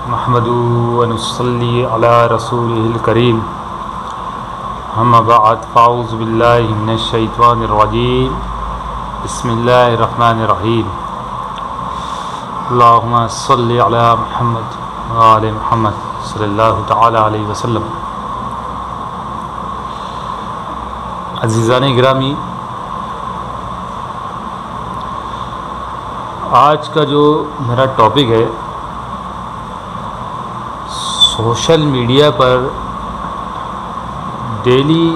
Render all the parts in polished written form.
نحمدہ ونصلی علی رسولہ الکریم اما بعد فاعوذ باللہ من الشیطان الرجیم بسم اللہ الرحمن الرحیم اللہم صلی علی محمد وآل محمد صلی اللہ تعالی علیہ وسلم۔ عزیزان گرامی، آج کا جو میرا ٹاپک ہے، سوشل میڈیا پر ڈیلی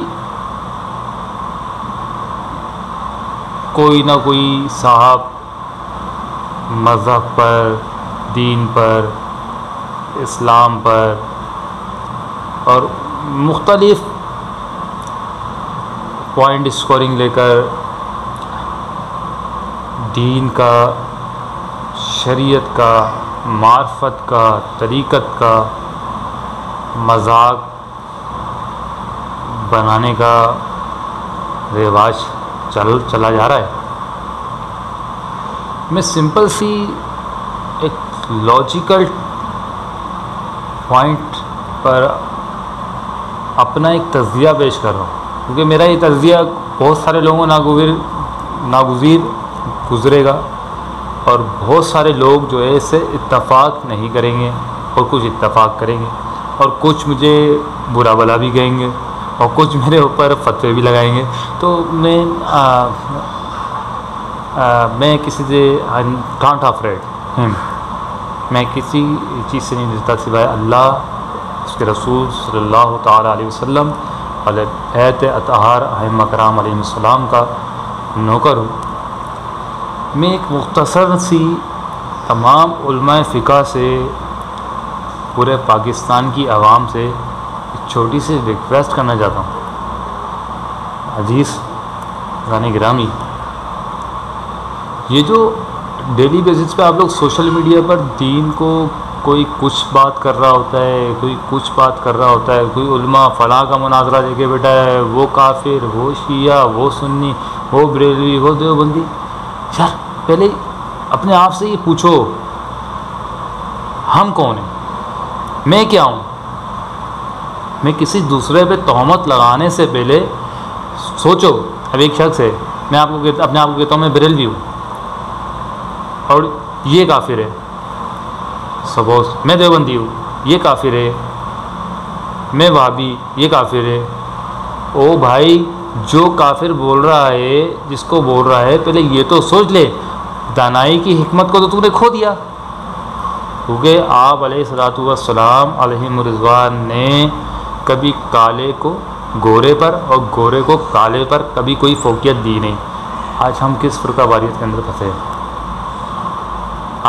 کوئی نہ کوئی صاحب مذہب پر، دین پر، اسلام پر اور مختلف پوائنٹ اسکورنگ لے کر دین کا، شریعت کا، معرفت کا، طریقت کا مذاق بنانے کا رواج چلا جا رہا ہے۔ میں سمپل سی ایک لاجیکل پوائنٹ پر اپنا ایک تجزیہ پیش کر رہا ہوں، کیونکہ میرا یہ تجزیہ بہت سارے لوگوں ناگزیر گزرے گا اور بہت سارے لوگ جو ہے اس سے اتفاق نہیں کریں گے اور کچھ اتفاق کریں گے اور کچھ مجھے برا بھلا بھی کہیں گے اور کچھ میرے اوپر فتوے بھی لگائیں گے۔ تو میں کسی سے ڈانٹ افریڈ میں کسی چیز سے نہیں ڈرتا سوائے اللہ، اس کے رسول صلی اللہ تعالیٰ علیہ وسلم، بیت اطہار ائمہ کرام علیہ السلام کا نوکر ہوں۔ میں ایک مختصر سی تمام علماء فقہ سے، پورے پاکستان کی عوام سے ایک چھوٹی سی ریکویسٹ کرنا چاہتا ہوں۔ عزیز رانی گرامی، یہ جو ڈیلی بیسس پہ آپ لوگ سوشل میڈیا پر دین کو کوئی کچھ بات کر رہا ہوتا ہے، کوئی کچھ بات کر رہا ہوتا ہے، کوئی علماء فلاں کا مناظرہ دے کے بیٹھا ہے، وہ کافر، وہ شیعہ، وہ سنی، وہ بریلوی، وہ دیوبندی۔ یار پہلے اپنے آپ سے یہ پوچھو، ہم کون ہیں؟ میں کیا ہوں؟ میں کسی دوسرے پہ تہمت لگانے سے پہلے سوچو۔ اب ایک شخص ہے، میں اپنے آپ کو کہتا ہوں میں بریلوی ہوں اور یہ کافر ہے، سپوز میں دیوبندی ہوں، یہ کافر ہے، میں وہابی، یہ کافر ہے۔ او بھائی، جو کافر بول رہا ہے، جس کو بول رہا ہے، پہلے یہ تو سوچ لے، دانائی کی حکمت کو تو نے کھو دیا، کیونکہ آپ علیہ الصلوۃ والسلام علیہ رضوان نے کبھی کالے کو گورے پر اور گورے کو کالے پر کبھی کوئی فوقیت دی نہیں۔ آج ہم کس فرقہ واریت کے اندر پھنسے ہیں؟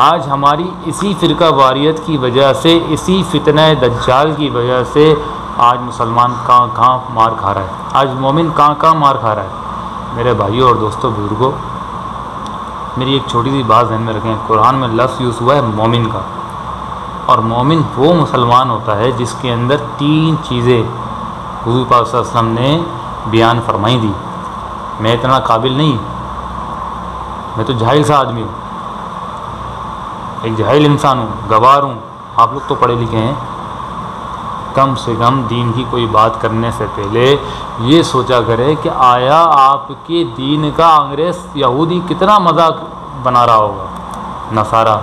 آج ہماری اسی فرقہ واریت کی وجہ سے، اسی فتنہ دجال کی وجہ سے آج مسلمان کہاں مار کھا رہا ہے، آج مومن کہاں مار کھا رہا ہے۔ میرے بھائیوں اور دوستوں، بزرگوں، میری ایک چھوٹی سی بات ذہن میں رکھیں۔ قرآن میں لفظ یوز ہوا ہے مومن کا، اور مومن وہ مسلمان ہوتا ہے جس کے اندر تین چیزیں حضور پاک صلی اللہ علیہ وسلم نے بیان فرمائی دی۔ میں اتنا قابل نہیں، میں تو جاہل سا آدمی ہوں، ایک جاہل انسان ہوں، گوار ہوں۔ آپ لوگ تو پڑھے لکھے ہیں، کم سے کم دین کی کوئی بات کرنے سے پہلے یہ سوچا کرے کہ آیا آپ کے دین کا انگریز یہودی کتنا مذاق بنا رہا ہوگا۔ نصارہ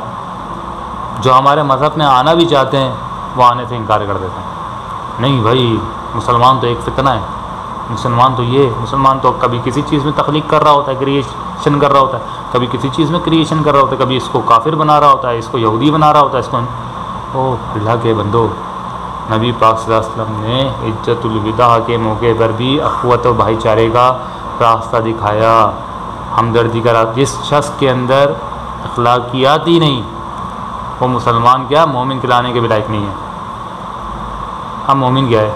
جو ہمارے مذہب میں آنا بھی چاہتے ہیں، وہ آنے سے انکار کر دیتے ہیں۔ نہیں بھائی، مسلمان تو ایک فتنہ ہے، مسلمان تو کبھی کسی چیز میں تخلیق کر رہا ہوتا ہے، کریشن کر رہا ہوتا ہے، کبھی کسی چیز میں کریشن کر رہا ہوتا ہے، کبھی اس کو کافر بنا رہا ہوتا ہے، اس کو یہودی بنا رہا ہوتا ہے، اس کو اللہ کے بندو، نبی پاک صلی اللہ علیہ وسلم نے حجۃ الوداع کے موقع پر بھی اخوت و بھائی چارے کا راستہ دکھایا، ہمدردی کا راستہ۔ جس شخص کے اندر اخلاقیات ہی نہیں، وہ مسلمان کیا مومن کہلانے کے بھی لائق نہیں ہے۔ ہم مومن کیا ہے؟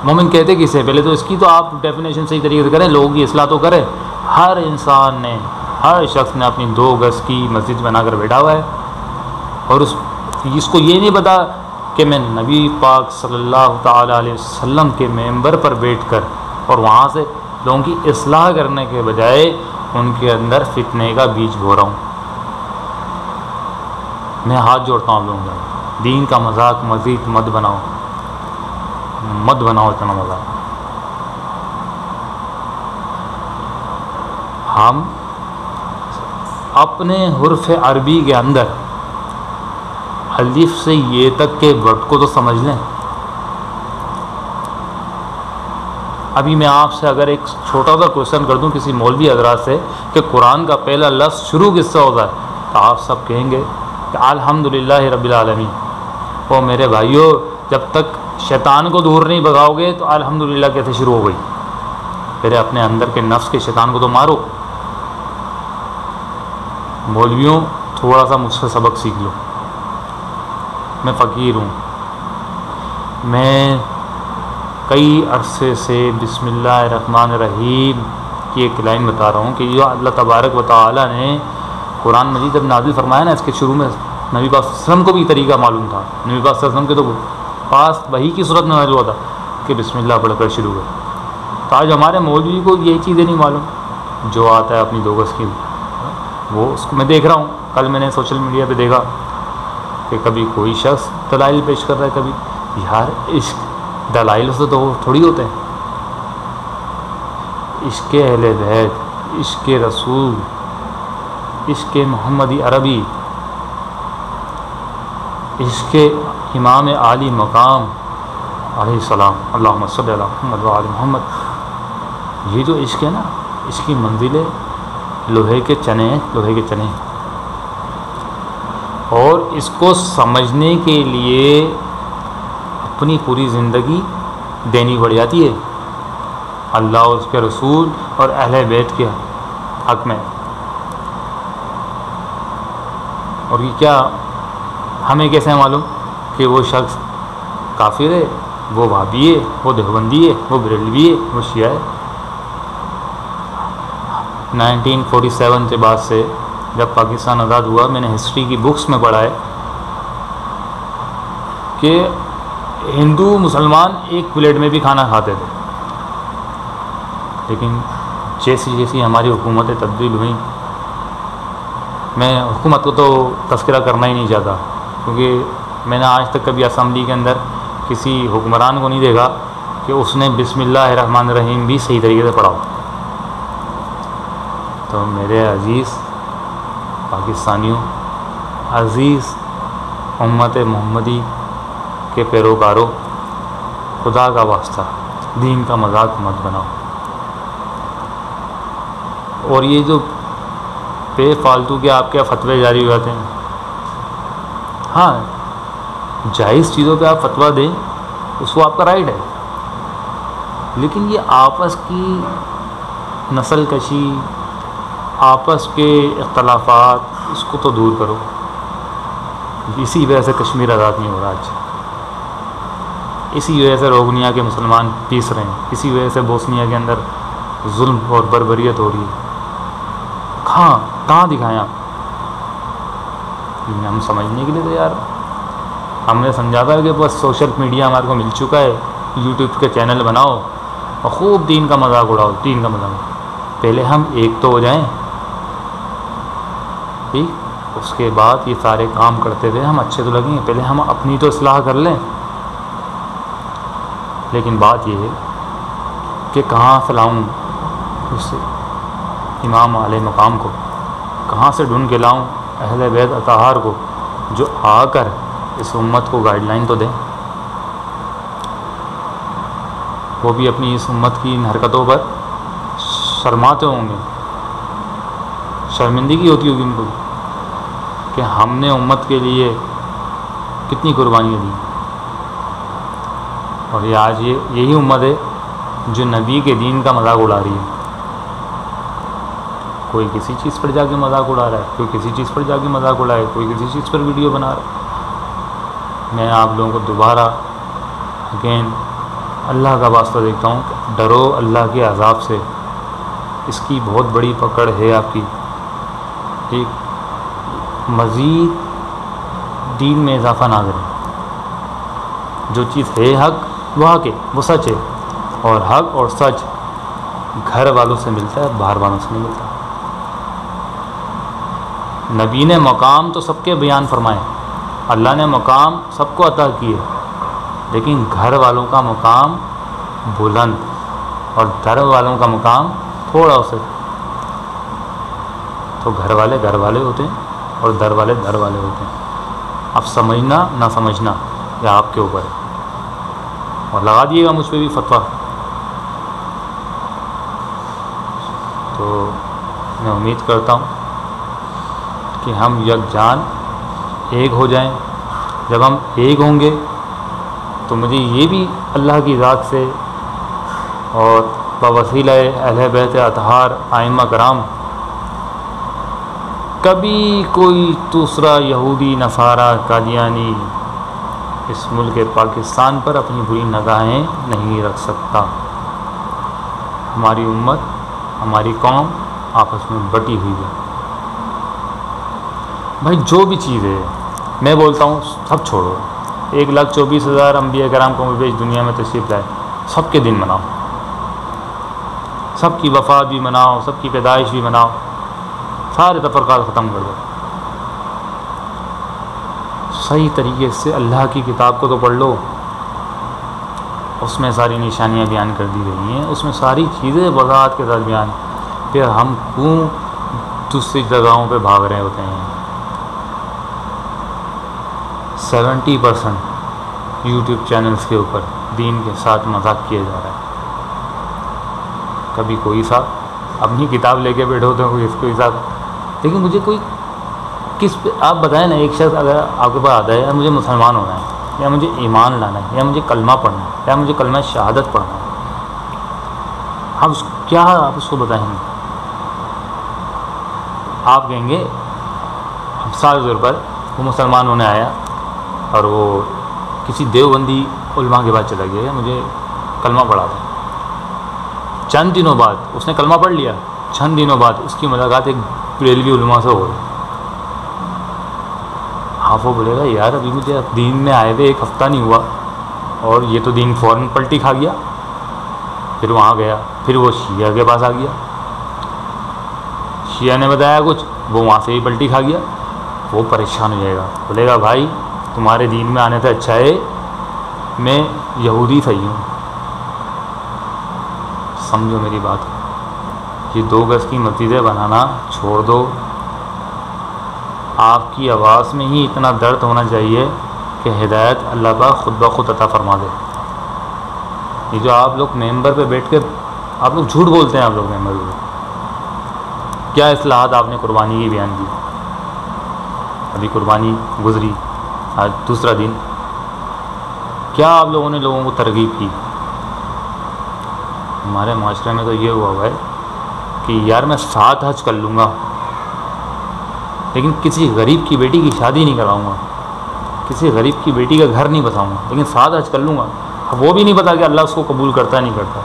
مومن کہتے کسے؟ پہلے تو اس کی تو آپ ڈیفینیشن صحیح طریقے سے کریں، لوگوں کی اصلاح تو کریں۔ ہر انسان نے، ہر شخص نے اپنی 2 گز کی مسجد بنا کر بیٹھا ہوا ہے، اور اس کو یہ نہیں پتا کہ میں نبی پاک صلی اللہ تعالیٰ علیہ وسلم کے ممبر پر بیٹھ کر اور وہاں سے لوگوں کی اصلاح کرنے کے بجائے ان کے اندر فتنے کا بیج بو رہا ہوں۔ میں ہاتھ جوڑتا ہوں آپ لوگوں کا، دین کا مذاق مزید مت بناؤ، مت بناؤ اتنا مذاق۔ ہم اپنے حرف عربی کے اندر الف سے یہ تک کے ورڈ کو تو سمجھ لیں۔ ابھی میں آپ سے اگر ایک چھوٹا سا کوشچن کر دوں کسی مولوی حضرات سے کہ قرآن کا پہلا لفظ شروع کس سے ہوتا ہے، تو آپ سب کہیں گے کہ الحمدللہ رب العالمین۔ او میرے بھائیو، جب تک شیطان کو دور نہیں بھگاؤ گے تو الحمدللہ کیسے شروع ہو گئی؟ پھر اپنے اندر کے نفس کے شیطان کو تو مارو۔ مولویوں تھوڑا سا مجھ سے سبق سیکھ لو، میں فقیر ہوں، میں کئی عرصے سے بسم اللہ الرحمن الرحیم کی ایک لائن بتا رہا ہوں کہ یہ اللہ تبارک و تعالیٰ نے قرآن مجید جب نازل فرمایا نا، اس کے شروع میں نبی پاک صلی اللہ علیہ وسلم کو بھی طریقہ معلوم تھا، نبی پاک صلی اللہ علیہ وسلم کے تو پاس وحی کی صورت میں نازل ہوا تھا کہ بسم اللہ پڑھ کر شروع ہے۔ تو آج ہمارے مولوی کو یہ چیزیں نہیں معلوم، جو آتا ہے اپنی دو گز کی وہ اس کو میں دیکھ رہا ہوں۔ کل میں نے سوشل میڈیا پہ دیکھا کہ کبھی کوئی شخص دلائل پیش کر رہا ہے، کبھی یار عشق دلائل سے تو تھوڑی ہوتے ہیں، عشق اہل بیت، عشق رسول، عشق محمدی عربی، عشق امام عالی مقام علیہ السلام، اللہم صلی علی محمد و علی محمد۔ یہ جو عشق ہے نا، اس کی منزلیں لوہے کے چنے ہیں، لوہے کے چنے، اور اس کو سمجھنے کے لیے اپنی پوری زندگی دینی پڑ جاتی ہے اللہ اور اس کے رسول اور اہل بیت کے حق میں۔ اور یہ کیا ہمیں کیسے معلوم کہ وہ شخص کافر ہے، وہ وہابی ہے، وہ دیوبندی ہے، وہ بریلوی ہے، وہ شیعہ ہے؟ 1947 کے بعد سے جب پاکستان آزاد ہوا، میں نے ہسٹری کی بکس میں پڑھا ہے کہ ہندو مسلمان ایک پلیٹ میں بھی کھانا کھاتے تھے، لیکن جیسی جیسی ہماری حکومتیں تبدیل ہوئیں، میں حکومت کو تو تذکرہ کرنا ہی نہیں چاہتا، کیونکہ میں نے آج تک کبھی اسمبلی کے اندر کسی حکمران کو نہیں دیکھا کہ اس نے بسم اللہ الرحمن الرحیم بھی صحیح طریقے سے پڑھا ہو۔ تو میرے عزیز پاکستانیوں، عزیز امت محمدی کے پیروکاروں، خدا کا واسطہ دین کا مذاق مت بناؤ۔ اور یہ جو بے فالتو کے آپ کے فتوے جاری ہو جاتے ہیں، ہاں جائز چیزوں پہ آپ فتویٰ دیں، اس کو آپ کا رائٹ ہے، لیکن یہ آپس کی نسل کشی، آپس کے اختلافات، اس کو تو دور کرو۔ اسی وجہ سے کشمیر آزاد نہیں ہو رہا آج، اسی وجہ سے روہنگیا کے مسلمان پیس رہے ہیں، اسی وجہ سے بوسنیا کے اندر ظلم اور بربریت ہو رہی ہے۔ کہاں دکھائیں آپ؟ ہم سمجھنے کے لیے تو یار ہم نے سمجھا تھا کہ بس سوشل میڈیا ہمارے کو مل چکا ہے، یوٹیوب کے چینل بناؤ اور خوب دین کا مذاق اڑاؤ، دین کا مذاق۔ پہلے ہم ایک تو ہو جائیں، ٹھیک، اس کے بعد یہ سارے کام کرتے ہوئے ہم اچھے تو لگیں گے، پہلے ہم اپنی تو اصلاح کر لیں۔ لیکن بات یہ ہے کہ کہاں سے لاؤں اس امام علیہ مقام کو، کہاں سے ڈھونڈ کے لاؤں اہل بیت اطہار کو، جو آ کر اس امت کو گائیڈ لائن تو دیں۔ وہ بھی اپنی اس امت کی ان حرکتوں پر شرماتے ہوں گے، شرمندگی ہوتی ہوگی ان کو کہ ہم نے امت کے لیے کتنی قربانیاں دی، اور یہ آج یہی امت ہے جو نبی کے دین کا مذاق اڑا رہی ہے۔ کوئی کسی چیز پر جا کے مذاق اڑا رہا ہے، کوئی کسی چیز پر جا کے مذاق اڑائے، کوئی کسی چیز پر ویڈیو بنا رہا ہے۔ میں آپ لوگوں کو دوبارہ اگین اللہ کا واسطہ دیکھتا ہوں کہ ڈرو اللہ کے عذاب سے، اس کی بہت بڑی پکڑ ہے آپ کی۔ ایک مزید دین میں اضافہ نہ کریں، جو چیز ہے حق وہ حق ہے، وہ سچ ہے، اور حق اور سچ گھر والوں سے ملتا ہے، باہر والوں سے نہیں ملتا۔ نبی نے مقام تو سب کے بیان فرمائے، اللہ نے مقام سب کو عطا کیے، لیکن گھر والوں کا مقام بلند اور در والوں کا مقام تھوڑا اسے، تو گھر والے ہوتے ہیں اور در والے ہوتے ہیں۔ اب سمجھنا نہ سمجھنا یہ آپ کے اوپر ہے، اور لگا دیے گا مجھ پہ بھی فتویٰ۔ تو میں امید کرتا ہوں کہ ہم یکجان ایک ہو جائیں۔ جب ہم ایک ہوں گے تو مجھے یہ بھی اللہ کی ذات سے اور بوسیلہ اہل بیت اطہار ائمہ کرام کبھی کوئی دوسرا یہودی نصارہ قادیانی اس ملک پاکستان پر اپنی بری نگاہیں نہیں رکھ سکتا۔ ہماری امت، ہماری قوم آپس میں بٹی ہوئی ہے۔ بھائی جو بھی چیز ہے، میں بولتا ہوں سب چھوڑو، 1,24,000 انبیاء کرام کو بیچ دنیا میں تشریف لائے، سب کے دن مناؤ، سب کی وفات بھی مناؤ، سب کی پیدائش بھی مناؤ، سارے تفرقات ختم کر دو۔ صحیح طریقے سے اللہ کی کتاب کو تو پڑھ لو، اس میں ساری نشانیاں بیان کر دی گئی ہیں، اس میں ساری چیزیں وضاحت کے ساتھ بیان، پھر ہم کیوں دوسری جگہوں پہ بھاگ رہے ہوتے ہیں۔ 70% یوٹیوب چینلز کے اوپر دین کے ساتھ مذاق کیا جا رہا ہے۔ کبھی کوئی صاحب اپنی کتاب لے کے بیٹھے ہوتے ہیں، کوئی اس کوئی صاحب، لیکن مجھے کوئی کس پہ آپ بتائیں نا، ایک شخص اگر آپ کے پاس آتا ہے یا مجھے مسلمان ہونا ہے، یا مجھے ایمان لانا ہے، یا مجھے کلمہ پڑھنا ہے، یا مجھے کلمہ شہادت پڑھنا ہے، آپ اس کو بتائیں گے؟ آپ کہیں گے مثال کے طور پر وہ مسلمان ہونے آیا اور وہ کسی دیوبندی علماء کے بعد چلا گیا، مجھے کلمہ پڑھا تھا، چند دنوں بعد اس نے کلمہ پڑھ لیا، چند دنوں بعد اس کی ملاقات ایک بریلوی علماء سے ہو گئی۔ آپ وہ بولے گا یار ابھی مجھے دین میں آئے ہوئے 1 ہفتہ نہیں ہوا اور یہ تو دین فوراً پلٹی کھا گیا۔ پھر وہاں گیا، پھر وہ شیعہ کے پاس آ گیا، شیعہ نے بتایا کچھ، وہ وہاں سے ہی پلٹی کھا گیا، وہ پریشان ہو جائے گا، بولے گا بھائی تمہارے دین میں آنے سے اچھا ہے میں یہودی صحیح ہوں۔ سمجھو میری بات، یہ 2 گز کی مسجدیں بنانا چھوڑ دو۔ آپ کی آواز میں ہی اتنا درد ہونا چاہیے کہ ہدایت اللہ پاک خود بخود عطا فرما دے۔ یہ جو آپ لوگ ممبر پہ بیٹھ کے آپ لوگ جھوٹ بولتے ہیں، آپ لوگ ممبر پہ کیا اصلاحات آپ نے قربانی کی بیان کی؟ ابھی قربانی گزری، آج دوسرا دن، کیا آپ لوگوں نے لوگوں کو ترغیب کی؟ ہمارے معاشرے میں تو یہ ہوا ہے کہ یار میں 7 حج کر لوں گا لیکن کسی غریب کی بیٹی کی شادی نہیں کراؤں گا، کسی غریب کی بیٹی کا گھر نہیں بساؤں گا، لیکن 7 حج کر لوں گا۔ اب وہ بھی نہیں پتا کہ اللہ اس کو قبول کرتا ہے نہیں کرتا۔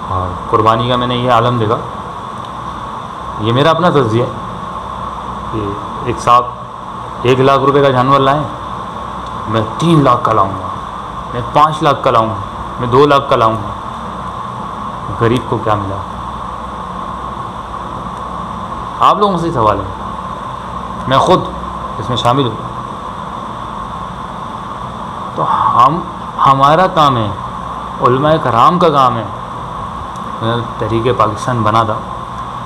اور قربانی کا میں نے یہ عالم دیکھا، یہ میرا اپنا تجزیہ ہے کہ ایک صاحب 1 لاکھ روپے کا جانور لائیں، میں 3 لاکھ کا لاؤں گا، میں 5 لاکھ کا لاؤں گا، میں 2 لاکھ کا لاؤں گا۔ غریب کو کیا ملا؟ آپ لوگوں سے سوال ہے، میں خود اس میں شامل ہوں۔ تو ہمارا کام ہے، علماء کرام کا کام ہے۔ تحریک پاکستان بنا تھا،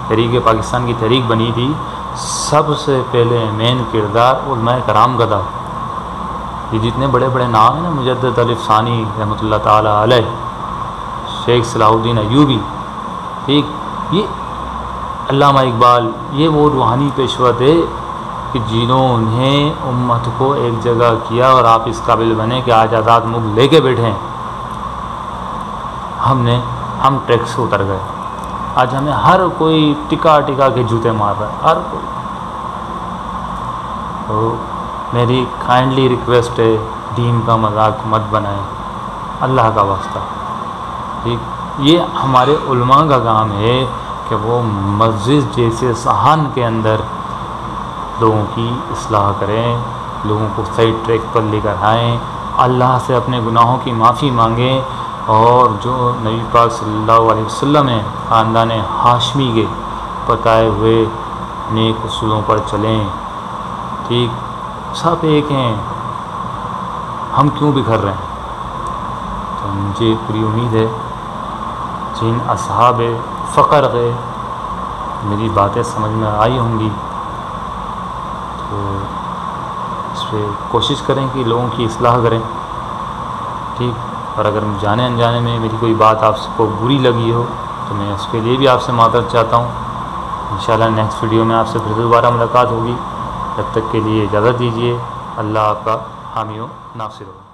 تحریک پاکستان کی تحریک بنی تھی، سب سے پہلے مین کردار علماء کرام کا تھا۔ یہ جتنے بڑے بڑے نام ہیں نا، مجدد الف ثانی رحمۃ اللہ تعالیٰ علیہ، شیخ صلاح الدین ایوبی، ٹھیک، یہ علامہ اقبال، یہ وہ روحانی پیشوا تھے کہ جنہوں نے امت کو ایک جگہ کیا اور آپ اس قابل بنے کہ آج آزاد ملک لے کے بیٹھے ہیں۔ ہم ٹریک سے اتر گئے، آج ہمیں ہر کوئی ٹکا کے جوتے مار رہا ہے، ہر کوئی۔ تو میری کائنڈلی ریکویسٹ ہے، دین کا مذاق مت بنائیں، اللہ کا واسطہ، ٹھیک۔ یہ ہمارے علماء کا کام ہے کہ وہ مسجد جیسے صحن کے اندر لوگوں کی اصلاح کریں، لوگوں کو صحیح ٹریک پر لے کر آئیں، اللہ سے اپنے گناہوں کی معافی مانگیں، اور جو نبی پاک صلی اللہ علیہ وسلم نے خاندان ہاشمی کے بتائے ہوئے نیک اصولوں پر چلیں، ٹھیک، سب ایک ہیں، ہم کیوں بکھر رہے ہیں؟ تو مجھے پوری امید ہے جن اصحاب فقر کے میری باتیں سمجھ میں آئی ہوں گی، تو اس پہ کوشش کریں کہ لوگوں کی اصلاح کریں، ٹھیک، اور اگر جانے انجانے میں میری کوئی بات آپ کو بری لگی ہو تو میں اس کے لیے بھی آپ سے معذرت چاہتا ہوں۔ انشاءاللہ نیکسٹ ویڈیو میں آپ سے پھر دوبارہ ملاقات ہوگی، تب تک کے لیے اجازت دیجیے۔ اللہ آپ کا حامی و ناصر ہو۔